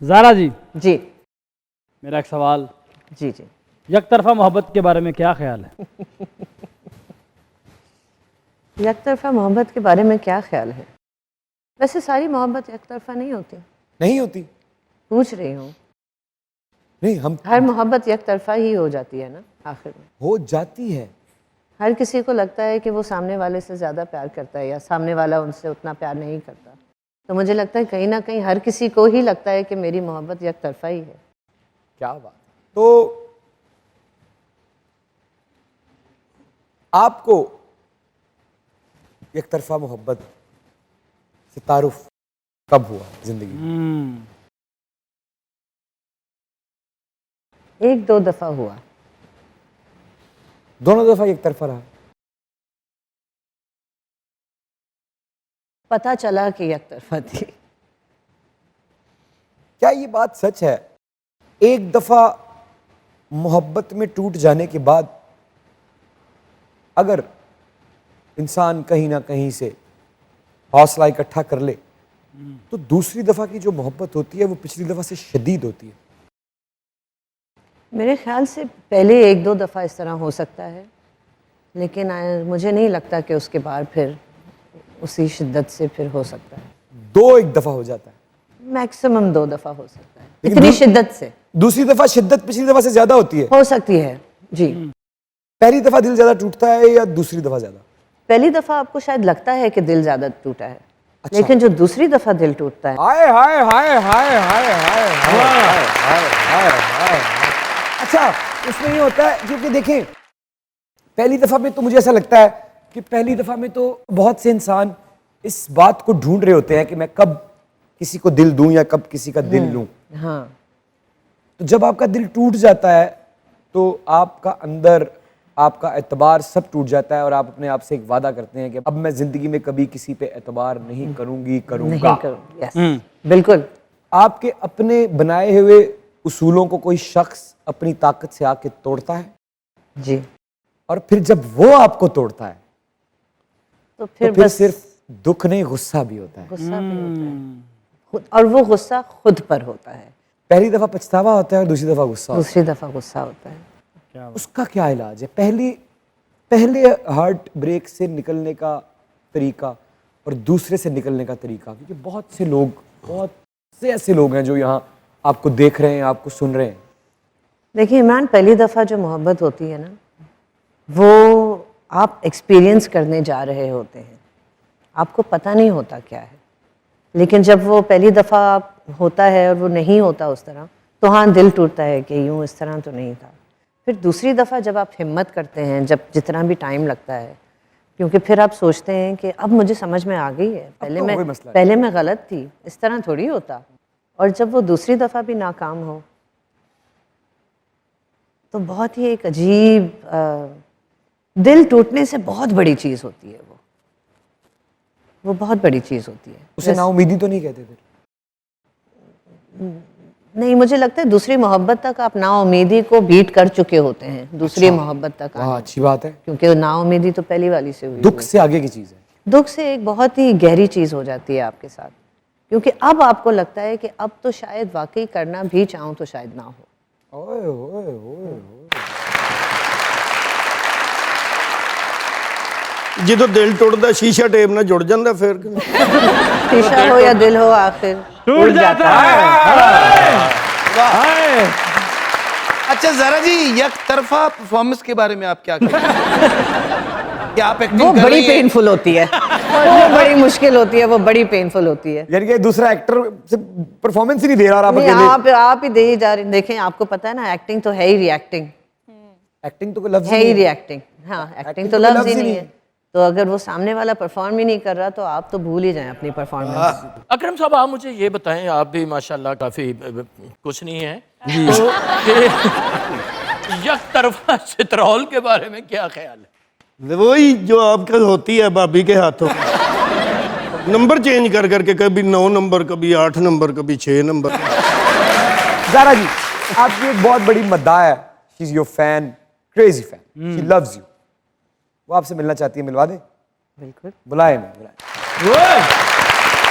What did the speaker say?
زارا جی جی میرا ایک سوال، جی جی یک طرفہ محبت کے بارے میں کیا خیال ہے؟ یک طرفہ محبت کے بارے میں کیا خیال ہے؟ ویسے ساری محبت یک طرفہ نہیں ہوتی. نہیں ہوتی. پوچھ رہی ہوں. نہیں، ہم ہر محبت یک طرفہ ہی ہو جاتی ہے نا آخر میں. ہو جاتی ہے. ہر کسی کو لگتا ہے کہ وہ سامنے والے سے زیادہ پیار کرتا ہے یا سامنے والا ان سے اتنا پیار نہیں کرتا. تو مجھے لگتا ہے کہیں نہ کہیں ہر کسی کو ہی لگتا ہے کہ میری محبت یک طرفہ ہی ہے. کیا بات. تو آپ کو یک طرفہ محبت سے تعارف کب ہوا زندگی میں؟ ایک دو دفعہ ہوا. دونوں دفعہ یک طرفہ رہا؟ پتہ چلا کہ یک طرفہ تھی. کیا یہ بات سچ ہے ایک دفعہ محبت میں ٹوٹ جانے کے بعد اگر انسان کہیں نہ کہیں سے حوصلہ اکٹھا کر لے تو دوسری دفعہ کی جو محبت ہوتی ہے وہ پچھلی دفعہ سے شدید ہوتی ہے؟ میرے خیال سے پہلے ایک دو دفعہ اس طرح ہو سکتا ہے، لیکن مجھے نہیں لگتا کہ اس کے بعد پھر اسی شدت سے پھر ہو سکتا ہے. دو ایک دفعہ ہو جاتا ہے. میکسیمم دو دفعہ ہو سکتا ہے اتنی شدت سے. دوسری دفعہ شدت پچھلی دفعہ سے زیادہ ہوتی ہے؟ ہو سکتی ہے جی. پہلی دفعہ دل زیادہ ٹوٹتا ہے یا دوسری دفعہ زیادہ؟ پہلی دفعہ آپ کو شاید لگتا ہے کہ دل زیادہ ٹوٹا ہے، لیکن جو دوسری دفعہ دل ٹوٹتا ہے ہائے ہائے ہائے ہائے ہائے ہائے ہائے ہائے. اچھا اس میں یہ ہوتا ہے کیونکہ دیکھیں پہلی دفعہ میں تو مجھے ایسا لگتا ہے کہ پہلی دفعہ میں تو بہت سے انسان اس بات کو ڈھونڈ رہے ہوتے ہیں کہ میں کب کسی کو دل دوں یا کب کسی کا دل لوں. ہاں تو جب آپ کا دل ٹوٹ جاتا ہے تو آپ کا اندر آپ کا اعتبار سب ٹوٹ جاتا ہے اور آپ اپنے آپ سے ایک وعدہ کرتے ہیں کہ اب میں زندگی میں کبھی کسی پہ اعتبار نہیں کروں گی کروں گا. یس بالکل. آپ کے اپنے بنائے ہوئے اصولوں کو کوئی شخص اپنی طاقت سے آ کے توڑتا ہے جی، اور پھر جب وہ آپ کو توڑتا ہے تو پھر بس صرف دکھ نہیں غصہ بھی ہوتا ہے. غصہ بھی ہوتا ہے اور وہ غصہ خود پر ہوتا ہے. پہلی دفعہ پچھتاوا ہوتا ہے اور دوسری دفعہ غصہ ہوتا دوسری دفعہ غصہ ہوتا ہے. ہے. اس کا کیا علاج ہے؟ پہلے ہارٹ بریک سے نکلنے کا طریقہ اور دوسرے سے نکلنے کا طریقہ، کیونکہ بہت سے ایسے لوگ ہیں جو یہاں آپ کو دیکھ رہے ہیں، آپ کو سن رہے ہیں. دیکھیں عمران، پہلی دفعہ جو محبت ہوتی ہے نا وہ آپ ایکسپیرینس کرنے جا رہے ہوتے ہیں، آپ کو پتہ نہیں ہوتا کیا ہے. لیکن جب وہ پہلی دفعہ ہوتا ہے اور وہ نہیں ہوتا اس طرح تو ہاں دل ٹوٹتا ہے کہ یوں اس طرح تو نہیں تھا. پھر دوسری دفعہ جب آپ ہمت کرتے ہیں، جب جتنا بھی ٹائم لگتا ہے، کیونکہ پھر آپ سوچتے ہیں کہ اب مجھے سمجھ میں آ گئی ہے، پہلے میں غلط تھی، اس طرح تھوڑی ہوتا. اور جب وہ دوسری دفعہ بھی ناکام ہو تو بہت ہی ایک عجیب دل ٹوٹنے سے بہت بڑی چیز ہوتی ہے. وہ بہت بڑی چیز ہوتی ہے. اسے نا امیدی تو نہیں کہتے پھر؟ نہیں، مجھے لگتا ہے دوسری محبت تک آپ نا امیدی کو بیٹ کر چکے ہوتے ہیں دوسری محبت تک. اچھی بات ہے، کیونکہ نا امیدی تو پہلی والی سے ہوئی. دکھ سے آگے کی چیز ہے. دکھ سے ایک بہت ہی گہری چیز ہو جاتی ہے آپ کے ساتھ، کیونکہ اب آپ کو لگتا ہے کہ اب تو شاید واقعی کرنا بھی چاہوں تو شاید نہ ہو. جدو دل ٹوٹتا شیشہ ٹیپ نہ جڑ جاتا پھر شیشہ ہو یا دل ہو آخر ٹوٹ جاتا ہے. اچھا زارا جی، یک طرفہ پرفارمنس کے بارے میں آپ کیا کہیں کہ آپ وہ ایکٹنگ کر بڑی رہی ہیں؟ پینفل ہوتی ہے، وہ بڑی مشکل ہوتی ہے، وہ بڑی پینفل ہوتی ہے. یعنی کہ دوسرا ایکٹر پرفارمنس ہی نہیں دے رہا اور آپ نہیں، اکیلے آپ ہی دے ہی جا رہے ہیں. دیکھیں آپ کو پتا ہے نا ایکٹنگ تو ہے ہی ری ایکٹنگ، ایکٹنگ تو کوئی لفظ ہے نہیں ہی ہے. ری ایکٹنگ. ہاں ایکٹنگ تو لفظ ہی نہیں ہے. تو اگر وہ سامنے والا پرفارم ہی نہیں کر رہا تو آپ تو بھول ہی جائیں اپنی پرفارمنس. اکرم صاحب آپ مجھے یہ بتائیں، آپ بھی ماشاءاللہ کافی کچھ نہیں ہیں، تو یک طرفہ چترول کے بارے میں کیا خیال ہے؟ وہی جو آپ کا ہوتی ہے بھابھی کے ہاتھوں، نمبر چینج کر کر کے کبھی 9 نمبر، کبھی 8 نمبر، کبھی 6 نمبر. زارا جی آپ کی ایک بہت بڑی مداح ہے، she is your fan, crazy fan, she loves you. وہ آپ سے ملنا چاہتی ہے، ملوا دیں؟ بالکل. بلائیں.